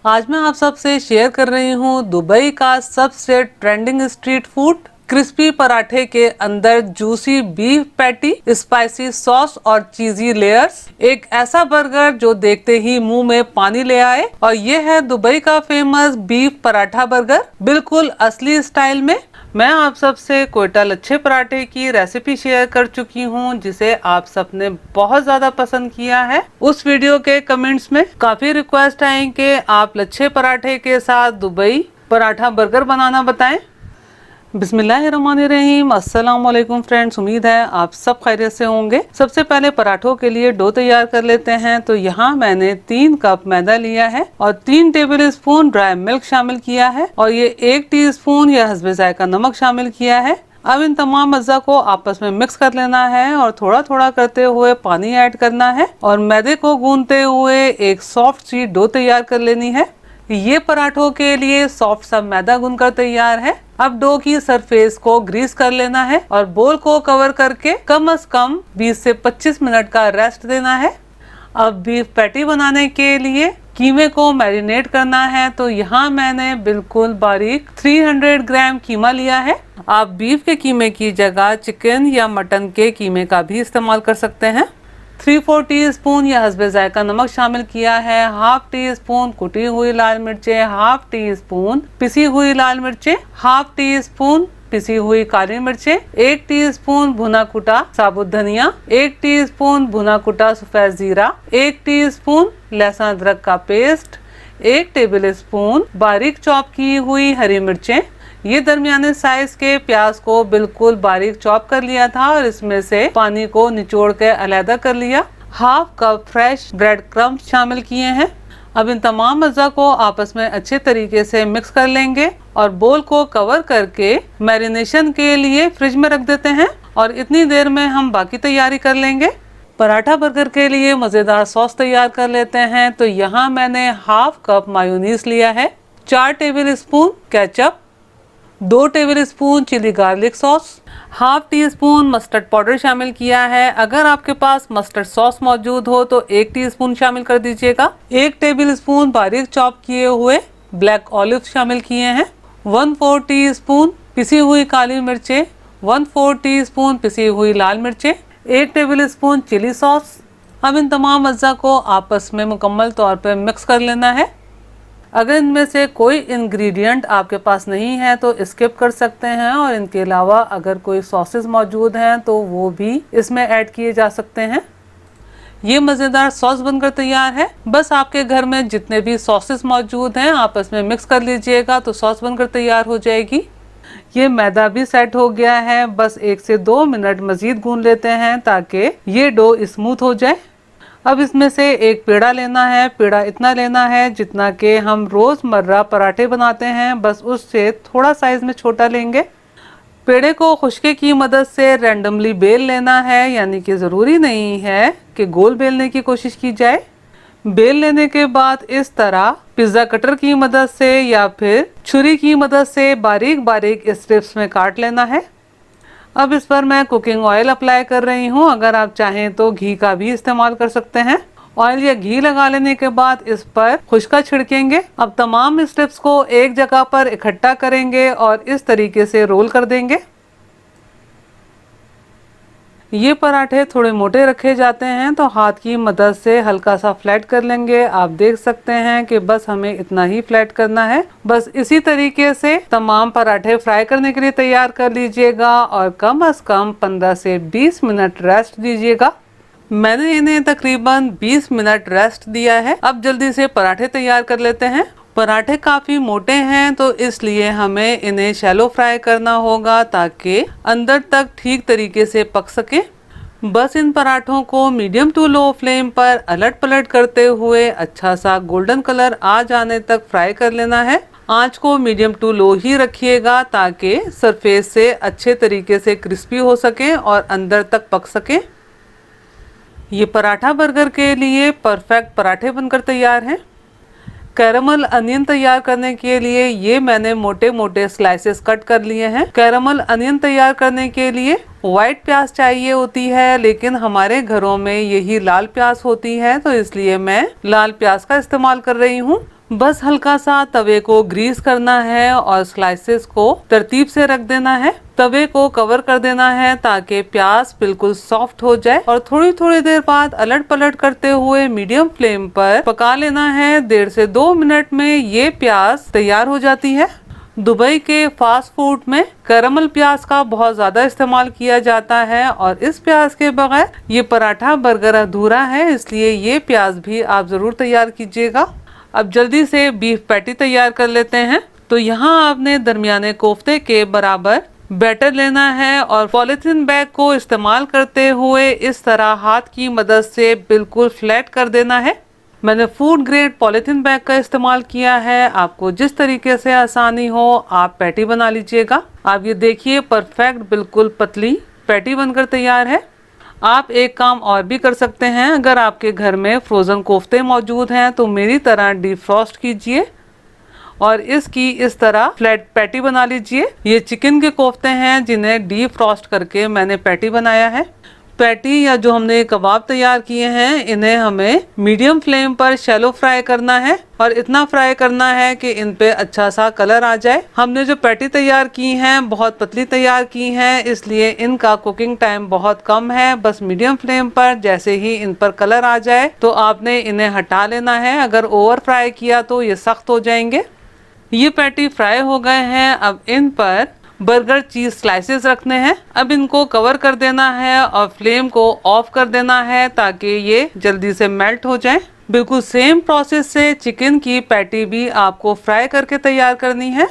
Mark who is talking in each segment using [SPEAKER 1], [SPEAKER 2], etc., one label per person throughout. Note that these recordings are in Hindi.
[SPEAKER 1] आज मैं आप सबसे शेयर कर रही हूँ दुबई का सबसे ट्रेंडिंग स्ट्रीट फूड क्रिस्पी पराठे के अंदर juicy beef patty, spicy sauce और चीजी लेयर्स। एक ऐसा बर्गर जो देखते ही मुंह में पानी ले आए। और ये है दुबई का फेमस बीफ पराठा बर्गर, बिल्कुल असली स्टाइल में। मैं आप सबसे कोयटा लच्छे पराठे की रेसिपी शेयर कर चुकी हूँ, जिसे आप सबने बहुत ज्यादा पसंद किया है। उस वीडियो के कमेंट्स में काफी रिक्वेस्ट आई कि आप लच्छे पराठे के साथ दुबई पराठा बर्गर बनाना बताएं। बिस्मिल्लाहिर्रहमानिर्रहीम, अस्सलाम वालेकुम फ्रेंड्स। उम्मीद है आप सब खैरियत से होंगे। सबसे पहले पराठों के लिए डो तैयार कर लेते हैं। तो यहाँ मैंने 3 कप मैदा लिया है और 3 टेबल स्पून ड्राई मिल्क शामिल किया है और ये 1 टीस्पून या हस्बे जायका नमक शामिल किया है। अब इन तमाम अज्जा को आपस में मिक्स कर लेना है और थोड़ा थोड़ा करते हुए पानी ऐड करना है और मैदे को गूंदते हुए एक सॉफ्ट सी डो तैयार कर लेनी है। ये पराठों के लिए सॉफ्ट सा मैदा गूंदकर तैयार है। अब डो की सरफेस को ग्रीस कर लेना है और बोल को कवर करके कम से कम 20 से 25 मिनट का रेस्ट देना है। अब बीफ पैटी बनाने के लिए कीमे को मैरिनेट करना है। तो यहाँ मैंने बिल्कुल बारीक 300 ग्राम कीमा लिया है। आप बीफ के कीमे की जगह चिकन या मटन के कीमे का भी इस्तेमाल कर सकते हैं। 3-4 टीस्पून या हस्बे जायका नमक शामिल किया है। हाफ टी स्पून कुटी हुई लाल मिर्चें, हाफ टी स्पून पिसी हुई लाल मिर्चें, हाफ टी स्पून पिसी हुई काली मिर्चें, 1 टीस्पून भुना कुटा साबुत धनिया, 1 टीस्पून भुना कुटा सफेद जीरा, 1 टीस्पून लहसुन अदरक का पेस्ट, 1 टेबल स्पून बारीक चॉप की हुई हरी मिर्चें। ये दरमियाने साइज के प्याज को बिल्कुल बारीक चॉप कर लिया था और इसमें से पानी को निचोड़ के अलहदा कर लिया। Half cup fresh bread crumbs शामिल किए हैं। अब इन तमाम अज्जा को आपस में अच्छे तरीके से मिक्स कर लेंगे और बोल को कवर करके मैरिनेशन के लिए फ्रिज में रख देते हैं और इतनी देर में हम बाकी तैयारी कर लेंगे। पराठा बर्गर के लिए मजेदार सॉस तैयार कर लेते हैं। तो यहाँ मैंने हाफ कप मायोनीज लिया है, 4 tablespoon ketchup, 2 tablespoon chilli garlic sauce, half teaspoon mustard powder शामिल किया है। अगर आपके पास मस्टर्ड सॉस मौजूद हो तो 1 टीस्पून शामिल कर दीजिएगा। 1 टेबल स्पून बारीक चॉप किए हुए ब्लैक ऑलिव शामिल किए हैं। 1/4 टीस्पून पिसी हुई काली मिर्चें, 1/4 टीस्पून पिसी हुई लाल मिर्चें, 1 टेबल स्पून चिली सॉस। अब इन तमाम अज्जा को आपस में मुकम्मल तौर पर मिक्स कर लेना है। अगर इनमें से कोई इंग्रेडिएंट आपके पास नहीं है तो स्किप कर सकते हैं और इनके अलावा अगर कोई सॉसेस मौजूद हैं तो वो भी इसमें ऐड किए जा सकते हैं। ये मज़ेदार सॉस बनकर तैयार है। बस आपके घर में जितने भी सॉसेस मौजूद हैं आपस में मिक्स कर लीजिएगा तो सॉस बनकर तैयार हो जाएगी। ये मैदा भी सेट हो गया है। बस 1 से 2 मिनट मजीद गूंद लेते हैं ताकि ये डो स्मूथ हो जाए। अब इसमें से एक पेड़ा लेना है। पेड़ा इतना लेना है जितना कि हम रोज़मर्रा पराठे बनाते हैं, बस उससे थोड़ा साइज में छोटा लेंगे। पेड़े को खुशके की मदद से रैंडमली बेल लेना है, यानी कि ज़रूरी नहीं है कि गोल बेलने की कोशिश की जाए। बेल लेने के बाद इस तरह पिज़्ज़ा कटर की मदद से या फिर छुरी की मदद से बारीक बारीक स्ट्रिप्स में काट लेना है। अब इस पर मैं कुकिंग ऑयल अप्लाई कर रही हूँ। अगर आप चाहें तो घी का भी इस्तेमाल कर सकते हैं। ऑयल या घी लगा लेने के बाद इस पर खुशका छिड़केंगे। अब तमाम स्टेप्स को एक जगह पर इकट्ठा करेंगे और इस तरीके से रोल कर देंगे। ये पराठे थोड़े मोटे रखे जाते हैं तो हाथ की मदद से हल्का सा फ्लैट कर लेंगे। आप देख सकते हैं कि बस हमें इतना ही फ्लैट करना है। बस इसी तरीके से तमाम पराठे फ्राई करने के लिए तैयार कर लीजिएगा और कम से कम 15 से 20 मिनट रेस्ट दीजिएगा। मैंने इन्हें तकरीबन 20 मिनट रेस्ट दिया है। अब जल्दी से पराठे तैयार कर लेते हैं। पराठे काफ़ी मोटे हैं तो इसलिए हमें इन्हें शैलो फ्राई करना होगा ताकि अंदर तक ठीक तरीके से पक सके। बस इन पराठों को मीडियम टू लो फ्लेम पर अलट पलट करते हुए अच्छा सा गोल्डन कलर आ जाने तक फ्राई कर लेना है। आंच को मीडियम टू लो ही रखिएगा ताकि सरफेस से अच्छे तरीके से क्रिस्पी हो सके और अंदर तक पक सके। ये पराठा बर्गर के लिए परफेक्ट पराठे बनकर तैयार हैं। कैरामल अनियन तैयार करने के लिए ये मैंने मोटे मोटे स्लाइसेस कट कर लिए हैं। कैरामल अनियन तैयार करने के लिए व्हाइट प्याज चाहिए होती है, लेकिन हमारे घरों में यही लाल प्याज होती है तो इसलिए मैं लाल प्याज का इस्तेमाल कर रही हूँ। बस हल्का सा तवे को ग्रीस करना है और स्लाइसेस को तरतीब से रख देना है। तवे को कवर कर देना है ताकि प्याज बिल्कुल सॉफ्ट हो जाए और थोड़ी थोड़ी देर बाद अलट पलट करते हुए मीडियम फ्लेम पर पका लेना है। 1.5 से 2 मिनट में ये प्याज तैयार हो जाती है। दुबई के फास्ट फूड में कैरामल प्याज का बहुत ज्यादा इस्तेमाल किया जाता है और इस प्याज के बगैर ये पराठा बर्गर अधूरा है, इसलिए ये प्याज भी आप जरूर तैयार कीजिएगा। अब जल्दी से बीफ पैटी तैयार कर लेते हैं। तो यहाँ आपने दरमियाने कोफ्ते के बराबर बैटर लेना है और पॉलीथीन बैग को इस्तेमाल करते हुए इस तरह हाथ की मदद से बिल्कुल फ्लैट कर देना है। मैंने फूड ग्रेड पॉलीथीन बैग का इस्तेमाल किया है। आपको जिस तरीके से आसानी हो आप पैटी बना लीजिएगा। आप ये देखिए परफेक्ट बिल्कुल पतली पैटी बनकर तैयार है। आप एक काम और भी कर सकते हैं, अगर आपके घर में फ्रोज़न कोफ्ते मौजूद हैं तो मेरी तरह डीप फ्रॉस्ट कीजिए और इसकी इस तरह फ्लैट पैटी बना लीजिए। ये चिकन के कोफ्ते हैं जिन्हें डीप फ्रॉस्ट करके मैंने पैटी बनाया है। पैटी या जो हमने कबाब तैयार किए हैं इन्हें हमें मीडियम फ्लेम पर शैलो फ्राई करना है और इतना फ्राई करना है कि इन पे अच्छा सा कलर आ जाए। हमने जो पैटी तैयार की हैं बहुत पतली तैयार की हैं, इसलिए इनका कुकिंग टाइम बहुत कम है। बस मीडियम फ्लेम पर जैसे ही इन पर कलर आ जाए तो आपने इन्हें हटा लेना है। अगर ओवर फ्राई किया तो ये सख्त हो जाएंगे। ये पैटी फ्राई हो गए हैं। अब इन पर बर्गर चीज स्लाइसेस रखने हैं। अब इनको कवर कर देना है और फ्लेम को ऑफ कर देना है ताकि ये जल्दी से मेल्ट हो जाए। बिल्कुल सेम प्रोसेस से चिकन की पैटी भी आपको फ्राई करके तैयार करनी है।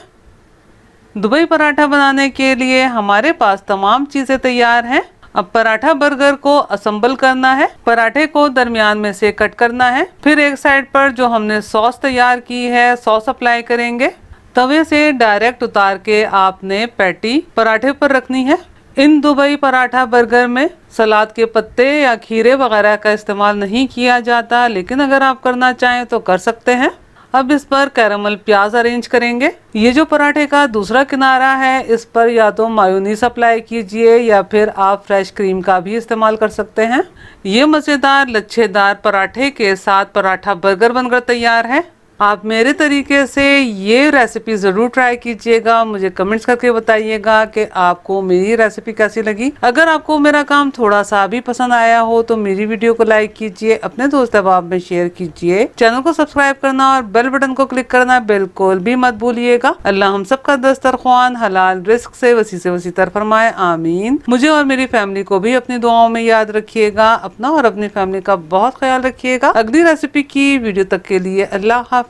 [SPEAKER 1] दुबई पराठा बनाने के लिए हमारे पास तमाम चीजें तैयार हैं। अब पराठा बर्गर को असेंबल करना है। पराठे को दरमियान में से कट करना है। फिर एक साइड पर जो हमने सॉस तैयार की है सॉस अप्लाई करेंगे। तवे से डायरेक्ट उतार के आपने पैटी पराठे पर रखनी है। इन दुबई पराठा बर्गर में सलाद के पत्ते या खीरे वगैरह का इस्तेमाल नहीं किया जाता, लेकिन अगर आप करना चाहें तो कर सकते हैं। अब इस पर कैरामल प्याज अरेंज करेंगे। ये जो पराठे का दूसरा किनारा है इस पर या तो मायोनीज अप्लाई कीजिए या फिर आप फ्रेश क्रीम का भी इस्तेमाल कर सकते हैं। ये मज़ेदार लच्छेदार पराठे के साथ पराठा बर्गर बनकर तैयार है। आप मेरे तरीके से ये रेसिपी ज़रूर ट्राई कीजिएगा। मुझे कमेंट्स करके बताइएगा कि आपको मेरी रेसिपी कैसी लगी। अगर आपको मेरा काम थोड़ा सा भी पसंद आया हो तो मेरी वीडियो को लाइक कीजिए, अपने दोस्त अहबाब में शेयर कीजिए, चैनल को सब्सक्राइब करना और बेल बटन को क्लिक करना बिल्कुल भी मत भूलिएगा। अल्लाह हम सबका दस्तरख्वान हलाल रिस्क से वसी तर फरमाए, आमीन। मुझे और मेरी फैमिली को भी अपनी दुआओं में याद रखिएगा। अपना और अपनी फैमिली का बहुत ख्याल रखिएगा। अगली रेसिपी की वीडियो तक के लिए अल्लाह हाफिज।